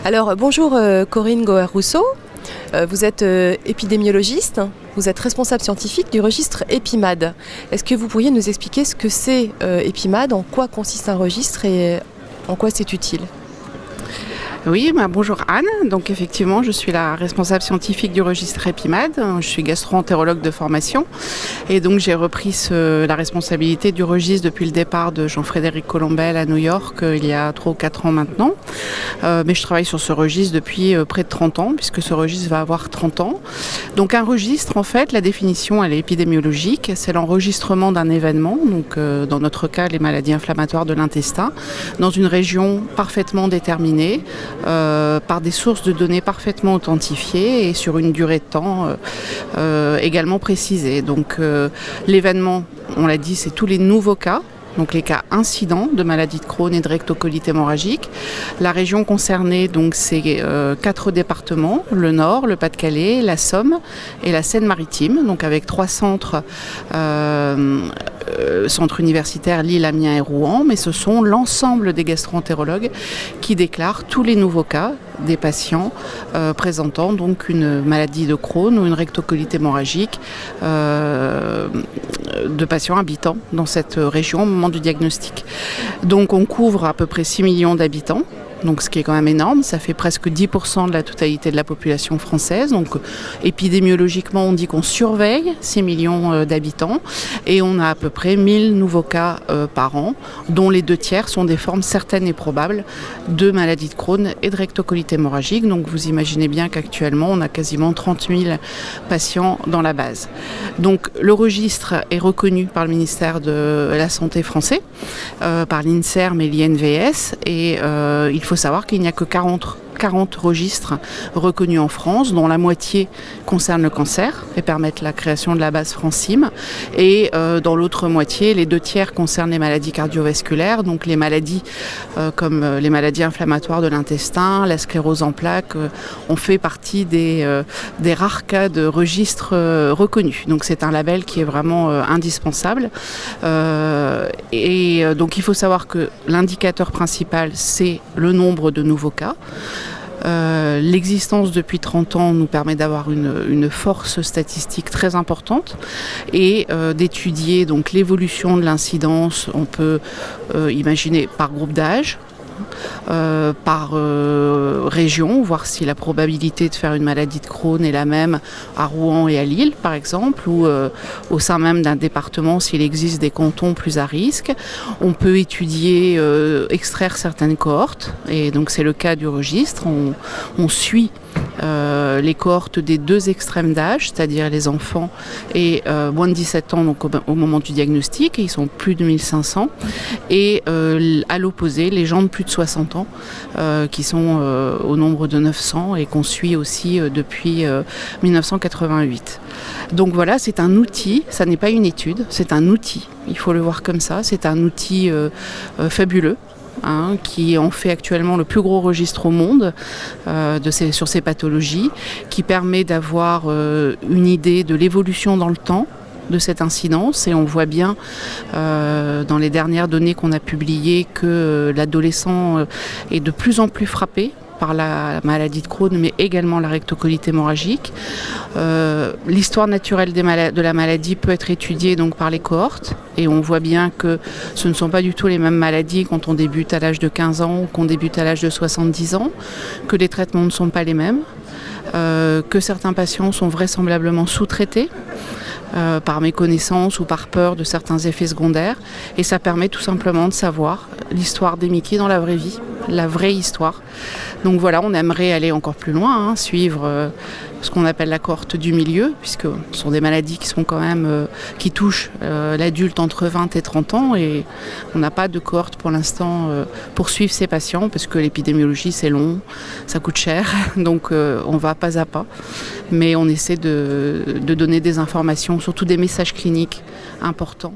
Alors bonjour Corinne Goer-Rousseau, vous êtes épidémiologiste, vous êtes responsable scientifique du registre EpiMAD. Est-ce que vous pourriez nous expliquer ce que c'est EpiMAD, en quoi consiste un registre et en quoi c'est utile ? Oui, bonjour Anne. Donc effectivement, je suis la responsable scientifique du registre EpiMAD. Je suis gastro-entérologue de formation et donc j'ai repris la responsabilité du registre depuis le départ de Jean-Frédéric Colombel à New York il y a 3 ou 4 ans maintenant. Mais je travaille sur ce registre depuis près de 30 ans puisque ce registre va avoir 30 ans. Donc un registre, en fait, la définition elle est épidémiologique. C'est l'enregistrement d'un événement, donc dans notre cas les maladies inflammatoires de l'intestin, dans une région parfaitement déterminée. Par des sources de données parfaitement authentifiées et sur une durée de temps également précisée. Donc l'événement, on l'a dit, c'est tous les nouveaux cas. Donc les cas incidents de maladie de Crohn et de rectocolite hémorragique. La région concernée, donc c'est 4 départements, le Nord, le Pas-de-Calais, la Somme et la Seine-Maritime, donc avec 3 centres centres universitaires Lille, Amiens et Rouen, mais ce sont l'ensemble des gastro-entérologues qui déclarent tous les nouveaux cas des patients présentant donc une maladie de Crohn ou une rectocolite hémorragique de patients habitant dans cette région au moment du diagnostic. Donc on couvre à peu près 6 millions d'habitants. Donc ce qui est quand même énorme, ça fait presque 10% de la totalité de la population française. Donc épidémiologiquement, on dit qu'on surveille 6 millions d'habitants et on a à peu près 1000 nouveaux cas par an, dont les 2 tiers sont des formes certaines et probables de maladie de Crohn et de rectocolite hémorragique. Donc vous imaginez bien qu'actuellement, on a quasiment 30 000 patients dans la base. Donc le registre est reconnu par le ministère de la Santé français, par l'INSERM et l'INVS et il faut savoir qu'il n'y a que 40 registres reconnus en France, dont la moitié concerne le cancer et permettent la création de la base Francim. Et dans l'autre moitié, les 2 tiers concernent les maladies cardiovasculaires, donc les maladies comme les maladies inflammatoires de l'intestin, la sclérose en plaques, ont fait partie des rares cas de registres reconnus. Donc c'est un label qui est vraiment indispensable. Et donc il faut savoir que l'indicateur principal, c'est le nombre de nouveaux cas. L'existence depuis 30 ans nous permet d'avoir une force statistique très importante et d'étudier donc l'évolution de l'incidence. On peut imaginer par groupe d'âge, par région, voir si la probabilité de faire une maladie de Crohn est la même à Rouen et à Lille par exemple, ou au sein même d'un département s'il existe des cantons plus à risque. On peut étudier, extraire certaines cohortes et donc c'est le cas du registre. On suit les cohortes des 2 extrêmes d'âge, c'est-à-dire les enfants et moins de 17 ans donc au moment du diagnostic, et ils sont plus de 1500, et à l'opposé les gens de plus de 60 ans qui sont au nombre de 900 et qu'on suit aussi depuis 1988. Donc voilà, c'est un outil, ça n'est pas une étude, c'est un outil, il faut le voir comme ça, c'est un outil fabuleux. Qui en fait actuellement le plus gros registre au monde sur ces pathologies, qui permet d'avoir une idée de l'évolution dans le temps de cette incidence, et on voit bien dans les dernières données qu'on a publiées que l'adolescent est de plus en plus frappé par la maladie de Crohn, mais également la rectocolite hémorragique. L'histoire naturelle de la maladie peut être étudiée donc par les cohortes, et on voit bien que ce ne sont pas du tout les mêmes maladies quand on débute à l'âge de 15 ans ou qu'on débute à l'âge de 70 ans, que les traitements ne sont pas les mêmes, que certains patients sont vraisemblablement sous-traités par méconnaissance ou par peur de certains effets secondaires, et ça permet tout simplement de savoir l'histoire des Mickey dans la vraie vie, la vraie histoire. Donc voilà, on aimerait aller encore plus loin, suivre ce qu'on appelle la cohorte du milieu, puisque ce sont des maladies qui sont quand même qui touchent l'adulte entre 20 et 30 ans, et on n'a pas de cohorte pour l'instant pour suivre ces patients, parce que l'épidémiologie c'est long, ça coûte cher, donc on va pas à pas, mais on essaie de donner des informations, surtout des messages cliniques importants.